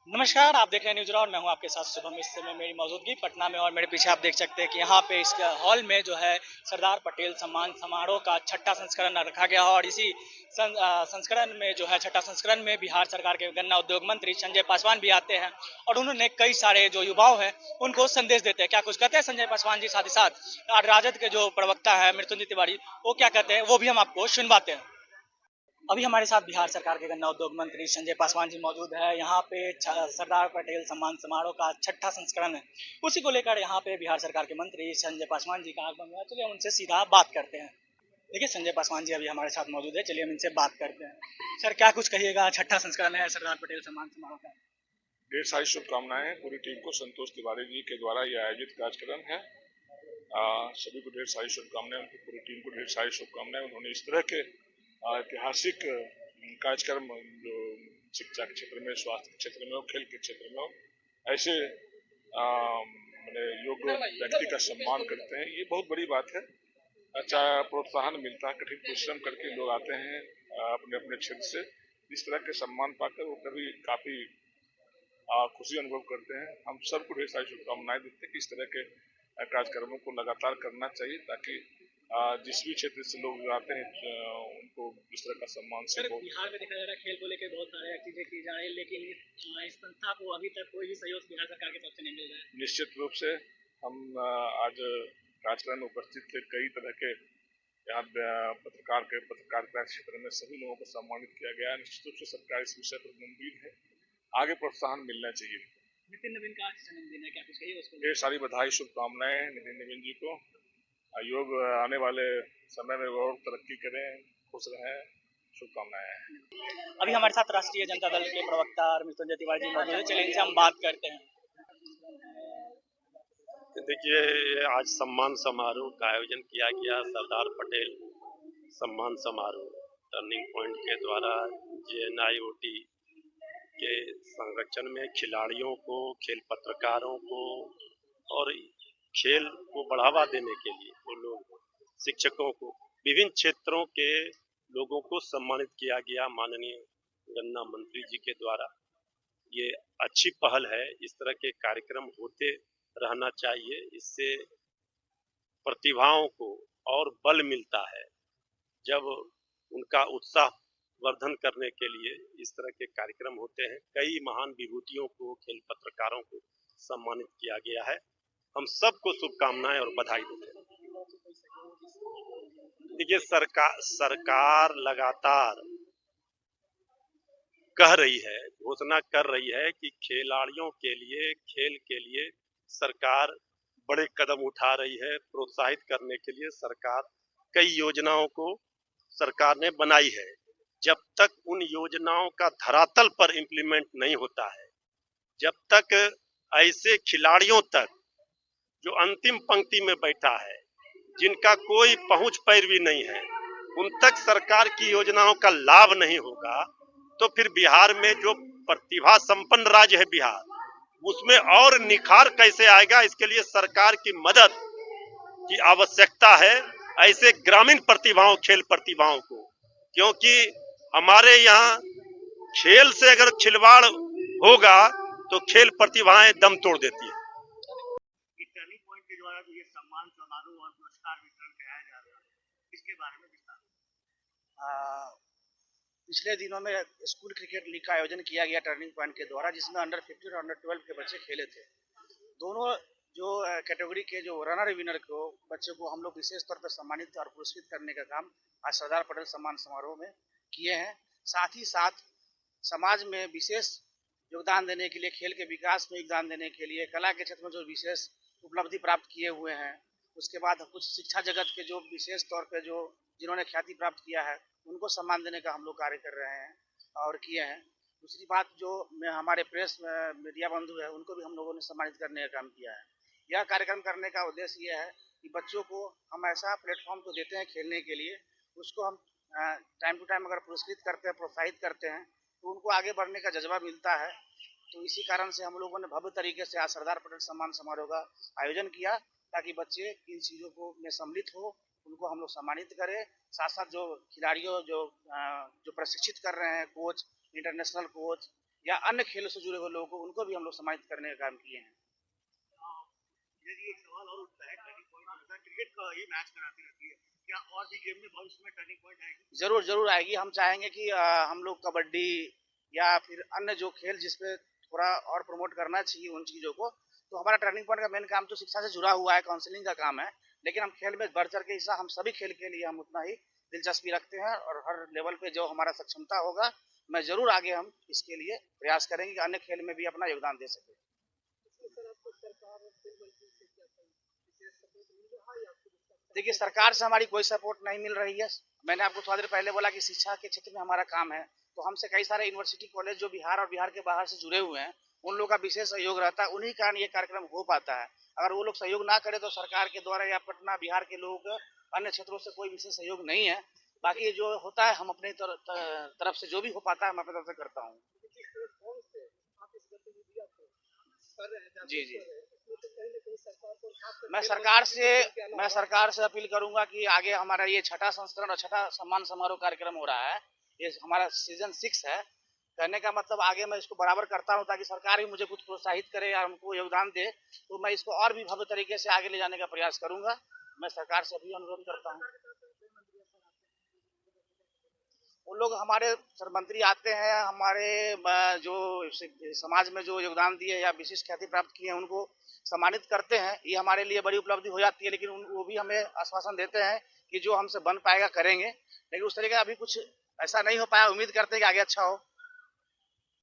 नमस्कार, आप देख रहे हैं न्यूज़ राउंड। मैं हूं आपके साथ शुभम। इस समय मेरी मौजूदगी पटना में और मेरे पीछे आप देख सकते हैं कि यहाँ पे इस हॉल में जो है सरदार पटेल सम्मान समारोह का छठा संस्करण रखा गया है और इसी संस्करण में जो है छठा संस्करण में बिहार सरकार के गन्ना उद्योग मंत्री संजय पासवान भी आते हैं और उन्होंने कई सारे जो युवाओं हैं उनको संदेश देते हैं। क्या कुछ कहते हैं संजय पासवान जी, साथ ही साथ राजद के जो प्रवक्ता है मृत्युंजय तिवारी, वो क्या कहते हैं वो भी हम आपको सुनवाते हैं। अभी हमारे साथ बिहार सरकार के गन्ना उद्योग मंत्री संजय पासवान जी मौजूद है। यहाँ पे सरदार पटेल सम्मान समारोह का छठा संस्करण है, उसी को लेकर यहाँ पे बिहार सरकार के मंत्री संजय पासवान जी का आगमन हुआ। चलिए हम उनसे सीधा बात करते हैं। देखिए संजय पासवान जी अभी हमारे साथ मौजूद है, चलिए हम इनसे बात करते हैं। सर क्या कुछ कहिएगा, छठा संस्करण है सरदार पटेल सम्मान समारोह का। ढेर सारी शुभकामनाएं हैं पूरी टीम को। संतोष तिवारी जी के द्वारा यह आयोजित कार्यक्रम है। सभी को ढेर सारी शुभकामनाएं, उनकी पूरी टीम को ढेर सारी शुभकामनाएं। उन्होंने इस तरह के ऐतिहासिक कार्यक्रम जो शिक्षा के क्षेत्र में, स्वास्थ्य के क्षेत्र में हो, खेल के क्षेत्र में हो, ऐसे मैंने योग्य व्यक्ति का सम्मान करते हैं, ये बहुत बड़ी बात है। अच्छा प्रोत्साहन मिलता है, कठिन परिश्रम करके लोग आते हैं अपने अपने क्षेत्र से। इस तरह के सम्मान पाकर वो कभी काफी खुशी अनुभव करते हैं। हम सबको ढेर सारी शुभकामनाएं देते हैं कि इस तरह के कार्यक्रमों को लगातार करना चाहिए, ताकि जिस भी क्षेत्र से लोग आते हैं उनको इस तरह का सम्मान से। बिहार में देखा जा रहा है खेल को लेकर बहुत सारे चीजें की जा रही है, लेकिन इस संस्था को अभी तक कोई भी सहयोग बिहार सरकार की तरफ से नहीं मिल रहा है। निश्चित रूप से हम आज कार्यक्रम में उपस्थित थे। कई तरह के यहाँ पत्रकारिता क्षेत्र में सभी लोगों को सम्मानित किया गया। निश्चित रूप से सरकार इस विषय पर गंभीर है, आगे प्रोत्साहन मिलना चाहिए। नितिन नवीन का आज जन्मदिन है, क्या कुछ कहिए उसको। ढेर सारी बधाई शुभकामनाएं नितिन नवीन जी को। योग आने वाले समय में और तरक्की करें, खुश रहें, शुभकामनाएं। अभी हमारे साथ राष्ट्रीय जनता दल के प्रवक्ता मृत्युंजय तिवारी जी मौजूद है, चलिए इनसे हम बात करते हैं। देखिए, आज सम्मान समारोह का आयोजन किया गया। सरदार पटेल सम्मान समारोह टर्निंग पॉइंट के द्वारा JNIOT के संरक्षण में खिलाड़ियों को, खेल पत्रकारों को और खेल को बढ़ावा देने के लिए वो लोग, शिक्षकों को, विभिन्न क्षेत्रों के लोगों को सम्मानित किया गया माननीय गन्ना मंत्री जी के द्वारा। ये अच्छी पहल है, इस तरह के कार्यक्रम होते रहना चाहिए। इससे प्रतिभाओं को और बल मिलता है। जब उनका उत्साह वर्धन करने के लिए इस तरह के कार्यक्रम होते हैं। कई महान विभूतियों को, खेल पत्रकारों को सम्मानित किया गया है। हम सबको शुभकामनाएं और बधाई देते हैं। देखिए, सरकार लगातार कह रही है, घोषणा कर रही है कि खिलाड़ियों के लिए, खेल के लिए सरकार बड़े कदम उठा रही है। प्रोत्साहित करने के लिए सरकार कई योजनाओं को सरकार ने बनाई है। जब तक उन योजनाओं का धरातल पर इम्प्लीमेंट नहीं होता है, जब तक ऐसे खिलाड़ियों तक जो अंतिम पंक्ति में बैठा है, जिनका कोई पहुंच पैरवी नहीं है, उन तक सरकार की योजनाओं का लाभ नहीं होगा, तो फिर बिहार में जो प्रतिभा संपन्न राज्य है बिहार, उसमें और निखार कैसे आएगा। इसके लिए सरकार की मदद की आवश्यकता है, ऐसे ग्रामीण प्रतिभाओं, खेल प्रतिभाओं को, क्योंकि हमारे यहाँ खेल से अगर खिलवाड़ होगा तो खेल प्रतिभाएं दम तोड़ देती है। टर्निंग पॉइंट के द्वारा जो ये सम्मान समारोह और पुरस्कार वितरण कराया जा रहा है, इसके बारे में विस्तार। पिछले दिनों में स्कूल क्रिकेट लीग का आयोजन किया गया टर्निंग पॉइंट के द्वारा, जिसमें अंडर 15 और अंडर 12 के बच्चे खेले थे। दोनों जो कैटेगरी के जो रनर विनर को बच्चों को हम लोग विशेष तौर पर सम्मानित और पुरस्कृत करने का काम आज सरदार पटेल सम्मान समारोह में किए हैं। साथ ही साथ समाज में विशेष योगदान देने के लिए, खेल के विकास में योगदान देने के लिए, कला के क्षेत्र में जो विशेष उपलब्धि प्राप्त किए हुए हैं, उसके बाद कुछ शिक्षा जगत के जो विशेष तौर पे जो जिन्होंने ख्याति प्राप्त किया है, उनको सम्मान देने का हम लोग कार्य कर रहे हैं और किए हैं। दूसरी बात, जो हमारे प्रेस मीडिया बंधु है, उनको भी हम लोगों ने सम्मानित करने का काम किया है। यह कार्यक्रम करने का उद्देश्य यह है कि बच्चों को हम ऐसा प्लेटफॉर्म तो देते हैं खेलने के लिए, उसको हम टाइम टू टाइम अगर पुरस्कृत करते हैं, प्रोत्साहित करते हैं, तो उनको आगे बढ़ने का जज्बा मिलता है। तो इसी कारण से हम लोगों ने भव्य तरीके से आज सरदार पटेल सम्मान समारोह का आयोजन किया, ताकि बच्चे इन चीज़ों को में सम्मिलित हो, उनको हम लोग सम्मानित करें। साथ साथ जो खिलाड़ियों जो प्रशिक्षित कर रहे हैं, कोच, इंटरनेशनल कोच या अन्य खेलों से जुड़े हुए लोगों को उनको भी हम लोग सम्मानित करने का काम किए हैं। यदि एक सवाल और उठता है, टर्निंग पॉइंट होता है, क्रिकेट का ही मैच कराती रहती है, क्या और भी गेम में भविष्य में टर्निंग पॉइंट आएगी? जरूर जरूर आएगी। हम चाहेंगे कि हम लोग कबड्डी या फिर अन्य जो खेल जिसपे थोड़ा और प्रमोट करना चाहिए उन चीजों को, तो हमारा टर्निंग पॉइंट का मेन काम तो शिक्षा से जुड़ा हुआ है, काउंसलिंग का काम है, लेकिन हम खेल में बढ़ चढ़ के हिस्सा हम सभी खेल के लिए हम उतना ही दिलचस्पी रखते हैं और हर लेवल पे जो हमारा सक्षमता होगा मैं जरूर आगे हम इसके लिए प्रयास करेंगे कि अन्य खेल में भी अपना योगदान दे सके। देखिए, सरकार से हमारी कोई सपोर्ट नहीं मिल रही है। मैंने आपको थोड़ा देर पहले बोला कि शिक्षा के क्षेत्र में हमारा काम है, तो हमसे कई सारे यूनिवर्सिटी कॉलेज जो बिहार और बिहार के बाहर से जुड़े हुए हैं, उन लोगों का विशेष सहयोग रहता है, उन्हीं कारण ये कार्यक्रम हो पाता है। अगर वो लोग सहयोग ना करें तो सरकार के द्वारा या पटना बिहार के लोगों को अन्य क्षेत्रों से कोई विशेष सहयोग नहीं है। बाकी जो होता है हम अपने तरफ से जो भी हो पाता है मैं अपनी तरफ से करता हूँ। जी जी, मैं सरकार से अपील करूंगा कि आगे हमारा ये छठा संस्करण और छठा सम्मान समारोह कार्यक्रम हो रहा है, ये हमारा सीजन 6 है। कहने का मतलब आगे मैं इसको बराबर करता हूं ताकि सरकार भी मुझे कुछ प्रोत्साहित करे या हमको योगदान दे, तो मैं इसको और भी भव्य तरीके से आगे ले जाने का प्रयास करूंगा। मैं सरकार से भी अनुरोध करता हूँ। वो लोग हमारे सर मंत्री आते हैं, हमारे जो समाज में जो योगदान दिए या विशिष्ट ख्याति प्राप्त किए हैं उनको सम्मानित करते हैं। ये हमारे लिए बड़ी उपलब्धि हो जाती है, लेकिन वो भी हमें आश्वासन देते हैं कि जो हमसे बन पाएगा करेंगे, लेकिन उस तरीके का अभी कुछ ऐसा नहीं हो पाया। उम्मीद करते हैं कि आगे अच्छा हो।